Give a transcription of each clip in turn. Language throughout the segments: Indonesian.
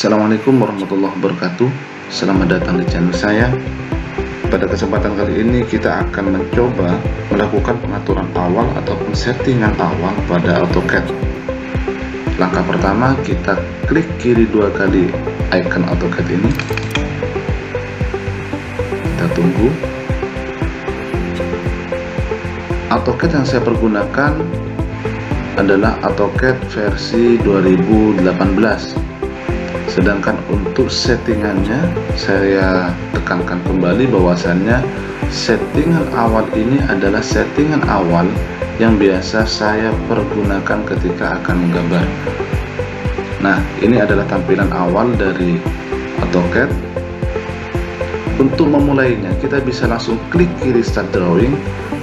Assalamualaikum warahmatullahi wabarakatuh. Selamat datang di channel saya. Pada kesempatan kali ini kita akan mencoba melakukan pengaturan awal ataupun settingan awal pada AutoCAD. Langkah pertama, kita klik kiri 2 kali icon AutoCAD ini. Kita tunggu. AutoCAD yang saya pergunakan adalah AutoCAD versi 2018. Sedangkan untuk settingannya saya tekankan kembali bahwasannya settingan awal ini adalah settingan awal yang biasa saya pergunakan ketika akan menggambar. Nah, ini adalah tampilan awal dari AutoCAD. Untuk memulainya kita bisa langsung klik kiri Start Drawing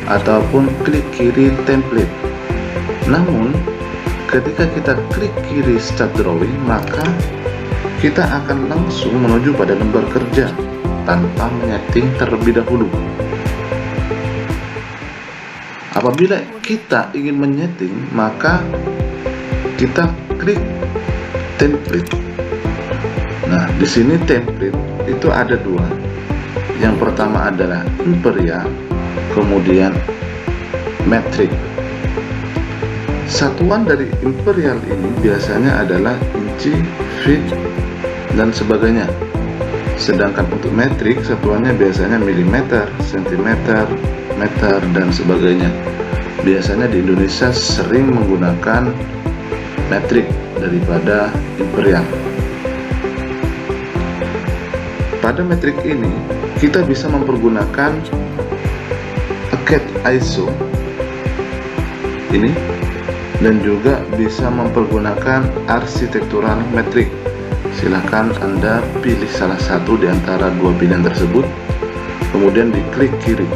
ataupun klik kiri Template. Namun ketika kita klik kiri Start Drawing, maka kita akan langsung menuju pada lembar kerja tanpa menyeting terlebih dahulu. Apabila kita ingin menyeting, maka kita klik template. Nah, di sini template itu ada dua. Yang pertama adalah imperial, kemudian metric. Satuan dari imperial ini biasanya adalah inci, feet, dan sebagainya. Sedangkan untuk metrik satuannya biasanya milimeter, sentimeter, meter, dan sebagainya. Biasanya di Indonesia sering menggunakan metrik daripada imperial. Pada metrik ini kita bisa mempergunakan AutoCAD ISO ini, dan juga bisa mempergunakan arsitektural metrik. Silakan Anda pilih salah satu di antara dua pilihan tersebut, kemudian diklik kiri.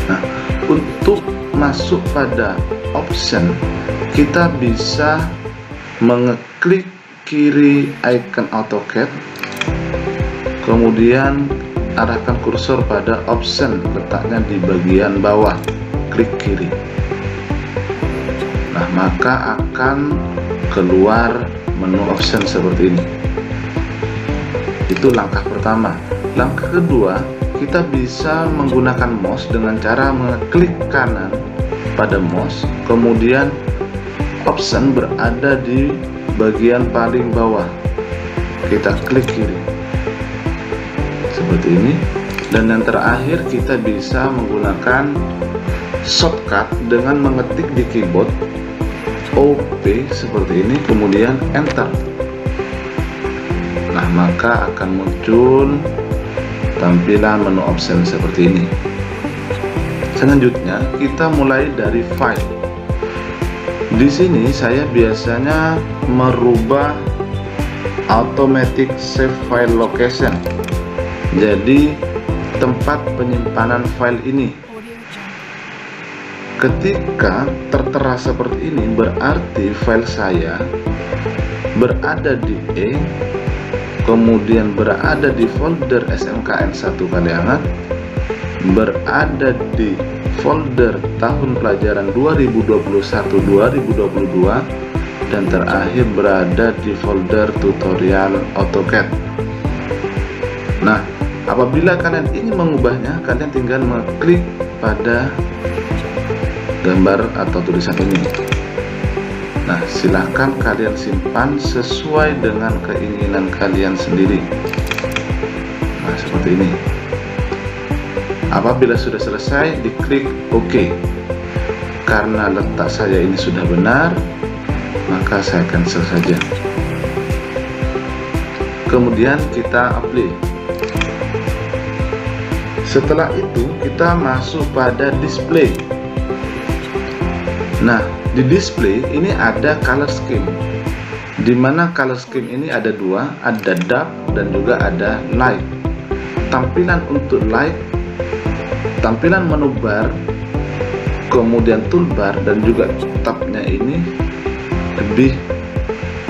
Nah, untuk masuk pada option, kita bisa mengeklik kiri icon AutoCAD, kemudian arahkan kursor pada option, letaknya di bagian bawah, klik kiri. Nah, maka akan keluar menu option seperti ini. Itu langkah pertama. Langkah kedua, kita bisa menggunakan mouse dengan cara mengeklik kanan pada mouse, kemudian option berada di bagian paling bawah. Kita klik kiri seperti ini. Dan yang terakhir, kita bisa menggunakan shortcut dengan mengetik di keyboard OP seperti ini, kemudian enter. Nah, maka akan muncul tampilan menu option seperti ini. Selanjutnya kita mulai dari file. Di sini saya biasanya merubah automatic save file location, jadi tempat penyimpanan file ini. Ketika tertera seperti ini, berarti file saya berada di E, kemudian berada di folder SMKN1 Kaliangat, berada di folder tahun pelajaran 2021-2022, dan terakhir berada di folder tutorial AutoCAD. Nah, apabila kalian ingin mengubahnya, kalian tinggal mengklik pada gambar atau tulisan ini. Nah, silahkan kalian simpan sesuai dengan keinginan kalian sendiri. Nah, seperti ini. Apabila sudah selesai, diklik OK. Karena letak saya ini sudah benar, maka saya cancel saja. Kemudian kita apply. Setelah itu kita masuk pada display. Nah, di display ini ada color scheme, di mana color scheme ini ada dua, ada dark dan juga ada light. Tampilan untuk light, tampilan menu bar, kemudian toolbar dan juga tabnya ini lebih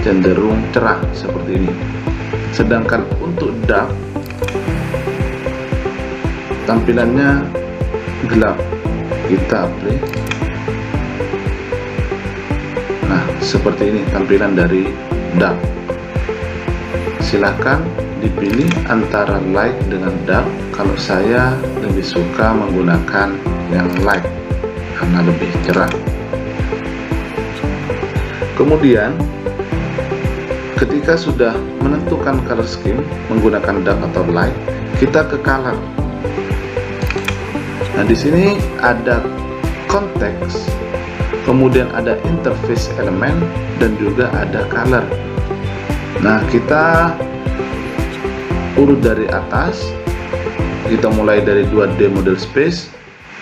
cenderung cerah seperti ini. Sedangkan untuk dark, tampilannya gelap. Kita apply. Nah, seperti ini tampilan dari dark. Silahkan dipilih antara light dengan dark. Kalau saya lebih suka menggunakan yang light karena lebih cerah. Kemudian ketika sudah menentukan color scheme menggunakan dark atau light, kita ke color. Nah, di sini ada konteks, kemudian ada interface element, dan juga ada color. Nah, kita urut dari atas. Kita mulai dari 2D model space.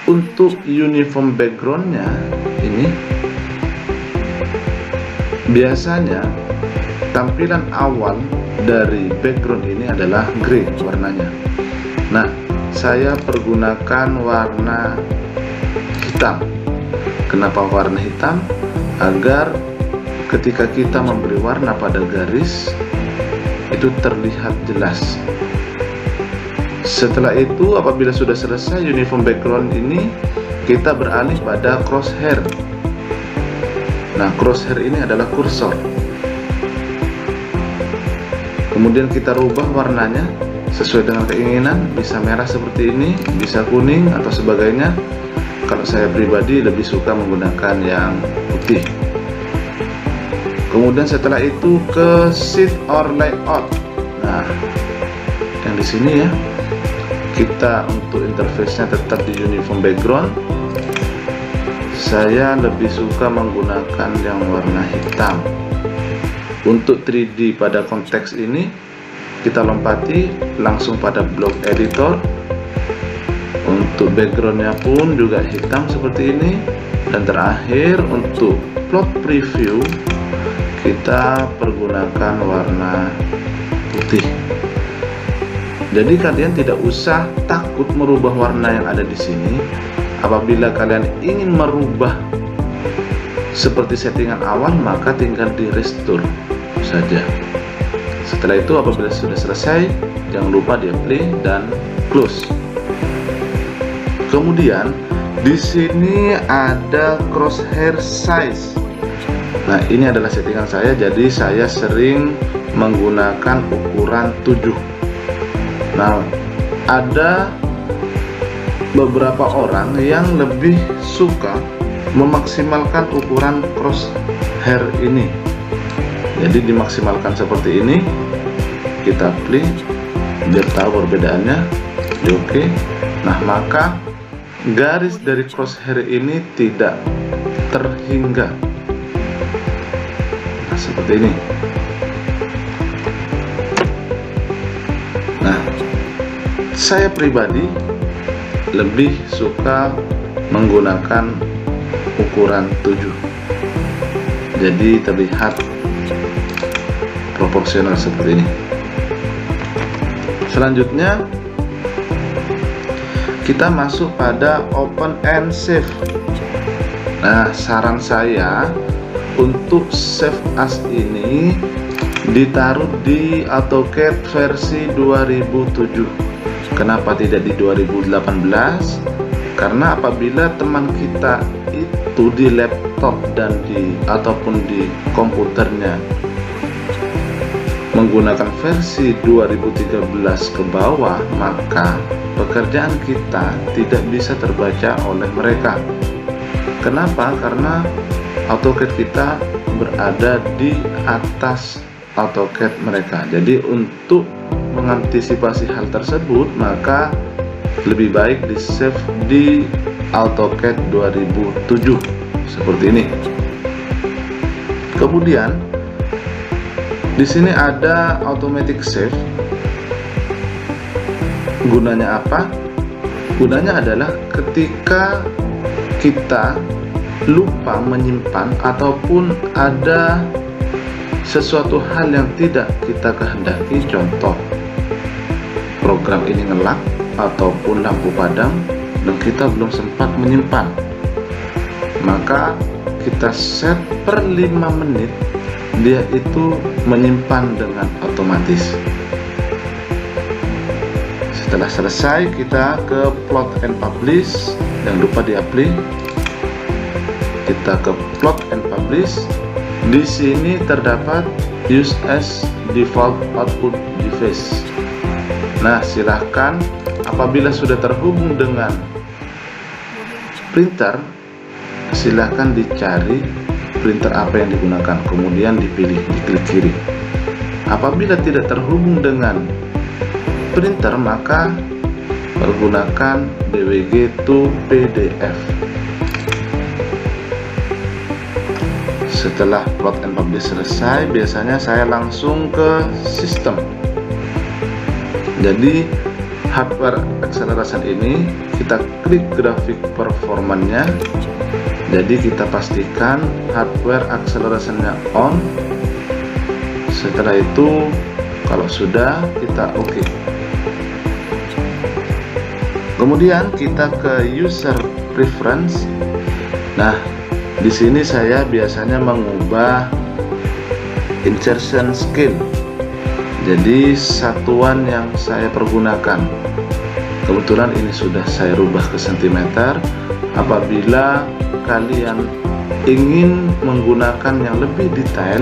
Untuk uniform backgroundnya ini biasanya tampilan awal dari background ini adalah grey warnanya. Nah, saya pergunakan warna hitam. Kenapa warna hitam? Agar ketika kita memberi warna pada garis itu terlihat jelas. Setelah itu, apabila sudah selesai uniform background ini, kita beralih pada crosshair. Nah, crosshair ini adalah kursor. Kemudian kita rubah warnanya sesuai dengan keinginan, bisa merah seperti ini, bisa kuning atau sebagainya. Kalau saya pribadi lebih suka menggunakan yang putih. Kemudian setelah itu ke sheet or layout. Nah, yang di sini ya, kita untuk interface-nya tetap di uniform background. Saya lebih suka menggunakan yang warna hitam. Untuk 3D pada konteks ini, kita lompati langsung pada block editor. Untuk backgroundnya pun juga hitam seperti ini. Dan terakhir untuk plot preview, kita pergunakan warna putih. Jadi kalian tidak usah takut merubah warna yang ada di sini. Apabila kalian ingin merubah seperti settingan awal, maka tinggal di restore saja. Setelah itu, apabila sudah selesai, jangan lupa di apply dan close. Kemudian di sini ada crosshair size. Nah, ini adalah settingan saya, jadi saya sering menggunakan ukuran 7. Nah, ada beberapa orang yang lebih suka memaksimalkan ukuran crosshair ini. Jadi dimaksimalkan seperti ini. Kita apply biar tahu perbedaannya. Oke. Nah, maka garis dari crosshair ini tidak terhingga. Nah, seperti ini. Nah, saya pribadi lebih suka menggunakan ukuran 7. Jadi terlihat proporsional seperti ini. Selanjutnya kita masuk pada open and save. Nah, saran saya untuk save as ini ditaruh di AutoCAD versi 2007. Kenapa tidak di 2018? Karena apabila teman kita itu di laptop dan ataupun di komputernya menggunakan versi 2013 ke bawah, maka pekerjaan kita tidak bisa terbaca oleh mereka. Kenapa? Karena AutoCAD kita berada di atas AutoCAD mereka. Jadi untuk mengantisipasi hal tersebut, maka lebih baik di save di AutoCAD 2007 seperti ini. Kemudian di sini ada automatic save. Gunanya apa? Gunanya adalah ketika kita lupa menyimpan ataupun ada sesuatu hal yang tidak kita kehendaki, contoh program ini ngelak ataupun lampu padam dan kita belum sempat menyimpan, maka kita set per 5 menit dia itu menyimpan dengan otomatis. Setelah selesai, kita ke plot and publish, jangan lupa di apply. Kita ke plot and publish. Di sini terdapat use as default output device. Nah, silahkan apabila sudah terhubung dengan printer, silahkan dicari printer apa yang digunakan, kemudian dipilih, diklik kiri. Apabila tidak terhubung dengan printer, maka pergunakan DWG to PDF. Setelah plot and publish selesai, biasanya saya langsung ke sistem. Jadi hardware acceleration ini kita klik grafik performanya. Jadi kita pastikan hardware accelerationnya on. Setelah itu kalau sudah, kita oke. Kemudian kita ke user preference. Nah, di sini saya biasanya mengubah insertion scale. Jadi satuan yang saya pergunakan, kebetulan ini sudah saya rubah ke sentimeter. Apabila kalian ingin menggunakan yang lebih detail,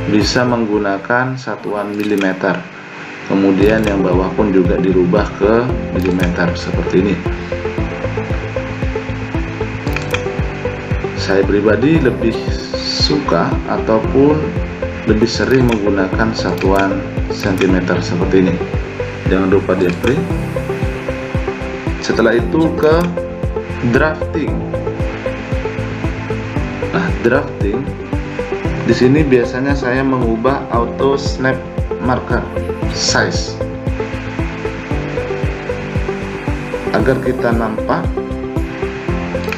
bisa menggunakan satuan milimeter. Kemudian yang bawah pun juga dirubah ke milimeter seperti ini. Saya pribadi lebih suka ataupun lebih sering menggunakan satuan sentimeter seperti ini. Jangan lupa di apply. Setelah itu ke drafting. Nah, drafting di sini biasanya saya mengubah auto snap marker size agar kita nampak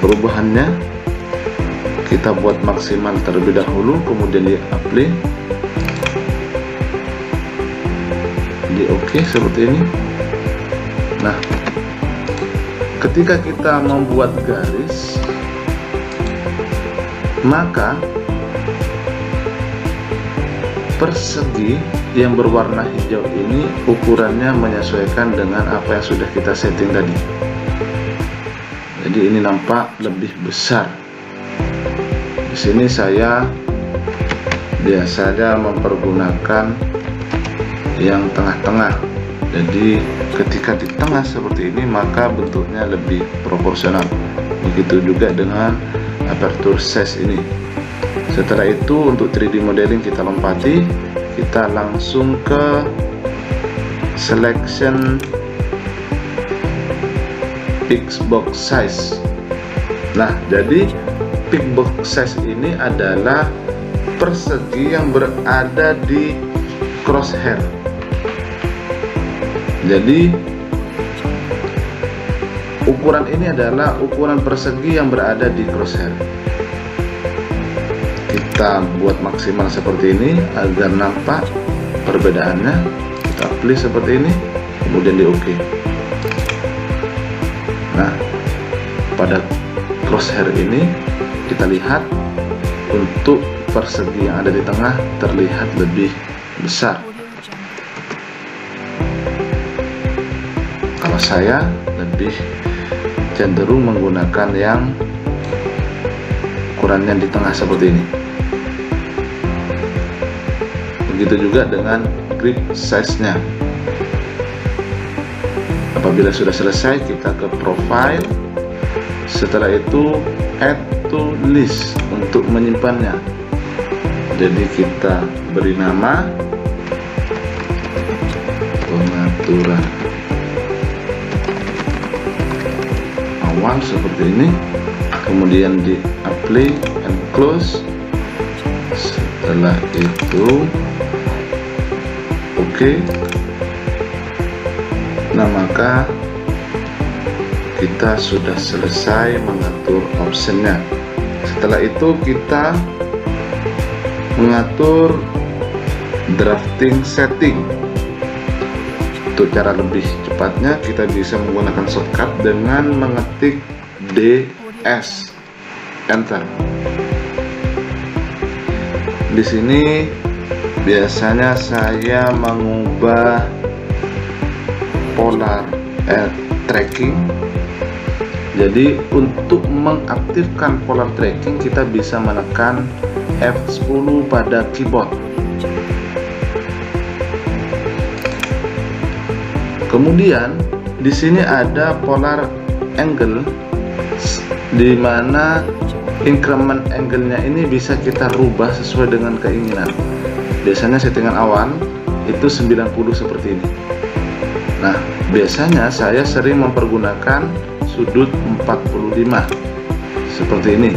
perubahannya. Kita buat maksimal terlebih dahulu, kemudian di apply, di oke seperti ini. Nah, ketika kita membuat garis, maka persegi yang berwarna hijau ini ukurannya menyesuaikan dengan apa yang sudah kita setting tadi. Jadi ini nampak lebih besar. Di sini saya biasanya mempergunakan yang tengah-tengah. Jadi ketika di tengah seperti ini, maka bentuknya lebih proporsional. Begitu juga dengan aperture size ini. Setelah itu untuk 3D modeling kita lompati, kita langsung ke selection Pixbox size. Nah, jadi Pixbox size ini adalah persegi yang berada di crosshair. Jadi ukuran ini adalah ukuran persegi yang berada di crosshair. Kita buat maksimal seperti ini agar nampak perbedaannya. Kita pilih seperti ini, kemudian di OK. Nah, pada crosshair ini kita lihat untuk persegi yang ada di tengah terlihat lebih besar. Kalau saya lebih cenderung menggunakan yang ukurannya di tengah seperti ini. Begitu juga dengan grip size-nya. Apabila sudah selesai, kita ke profile. Setelah itu add to list untuk menyimpannya. Jadi kita beri nama pengaturan awal seperti ini, kemudian di apply and close. Setelah itu OK. Nah, maka kita sudah selesai mengatur optionnya. Setelah itu kita mengatur drafting setting. Untuk cara lebih cepatnya, kita bisa menggunakan shortcut dengan mengetik DS, enter. Di sini biasanya saya mengubah polar tracking. Jadi untuk mengaktifkan polar tracking, kita bisa menekan F10 pada keyboard. Kemudian di sini ada polar angle, di mana increment angle-nya ini bisa kita rubah sesuai dengan keinginan. Biasanya settingan awal itu 90 seperti ini. Nah, biasanya saya sering mempergunakan sudut 45 seperti ini.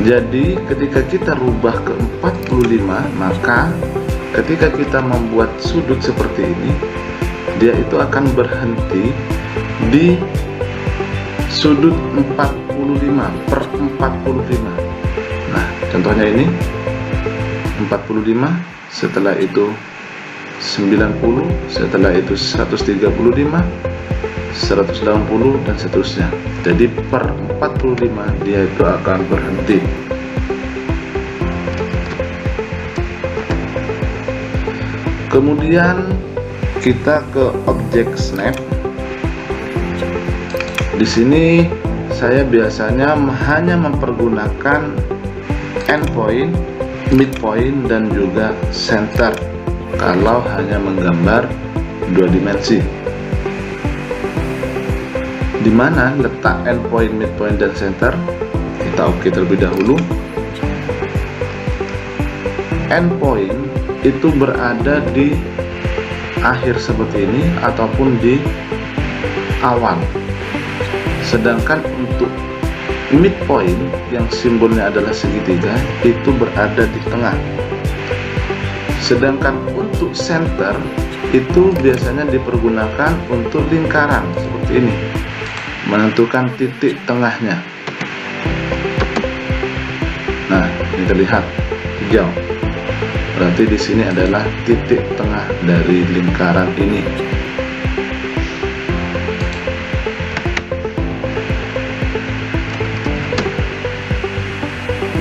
Jadi ketika kita rubah ke 45, maka ketika kita membuat sudut seperti ini, dia itu akan berhenti di sudut 45 per 45. Nah, contohnya ini 45, setelah itu 90, setelah itu 135, 180 dan seterusnya. Jadi per 45 dia itu akan berhenti. Kemudian kita ke objek snap. Di sini saya biasanya hanya mempergunakan endpoint, midpoint dan juga center kalau hanya menggambar 2 dimensi. Di mana letak endpoint, midpoint dan center? Kita oke terlebih dahulu. Endpoint itu berada di akhir seperti ini ataupun di awal. Sedangkan untuk midpoint yang simbolnya adalah segitiga itu berada di tengah. Sedangkan untuk center itu biasanya dipergunakan untuk lingkaran seperti ini, menentukan titik tengahnya. Nah, ini terlihat hijau. Berarti di sini adalah titik tengah dari lingkaran ini.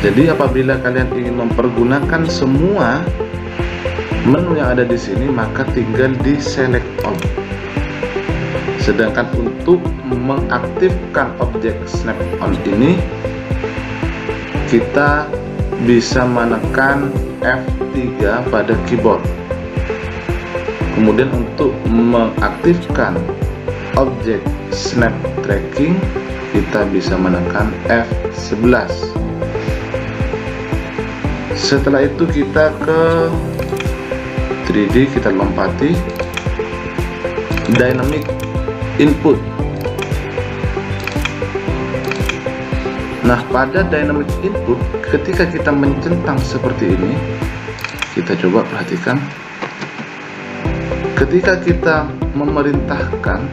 Jadi apabila kalian ingin mempergunakan semua menu yang ada di sini, maka tinggal di select all. Sedangkan untuk mengaktifkan objek snap on ini, kita bisa menekan F3 pada keyboard. Kemudian untuk mengaktifkan objek snap tracking, kita bisa menekan F11. Setelah itu kita ke 3D, kita lompati dynamic input. Nah, pada dynamic input, ketika kita mencentang seperti ini, kita coba perhatikan. Ketika kita memerintahkan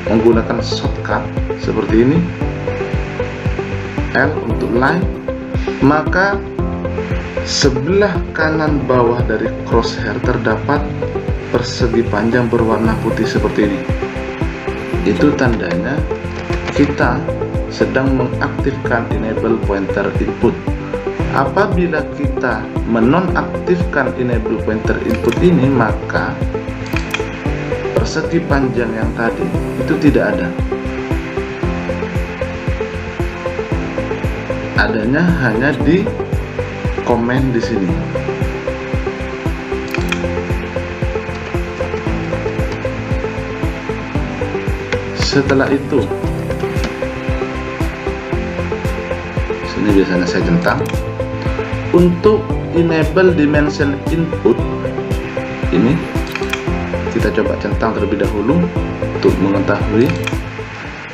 menggunakan shortcut seperti ini, L untuk line, maka sebelah kanan bawah dari crosshair terdapat persegi panjang berwarna putih seperti ini. Itu tandanya kita sedang mengaktifkan enable pointer input. Apabila kita menonaktifkan enable pointer input ini, maka persegi panjang yang tadi itu tidak ada. Adanya hanya di komen di sini. Setelah itu, sini biasanya saya centang. Untuk enable dimension input ini kita coba centang terlebih dahulu untuk mengetahui.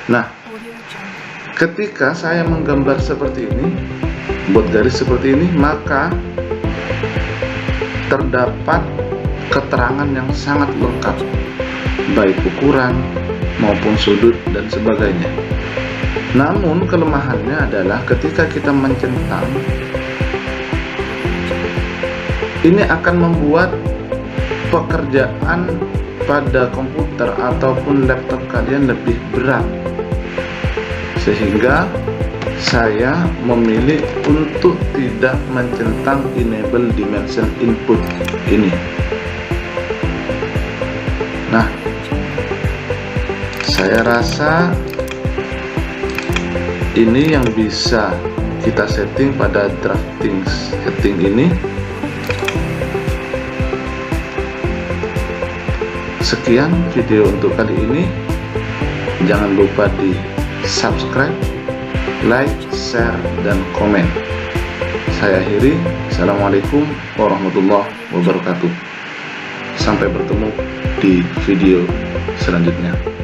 Nah, ketika saya menggambar seperti ini, buat garis seperti ini, maka terdapat keterangan yang sangat lengkap, baik ukuran maupun sudut dan sebagainya. Namun kelemahannya adalah ketika kita mencentang, ini akan membuat pekerjaan pada komputer ataupun laptop kalian lebih berat, sehingga saya memilih untuk tidak mencentang enable dimension input ini. Nah, saya rasa ini yang bisa kita setting pada drafting setting ini. Sekian video untuk kali ini. Jangan lupa di subscribe, like, share, dan komen. Saya akhiri. Assalamualaikum warahmatullahi wabarakatuh. Sampai bertemu di video selanjutnya.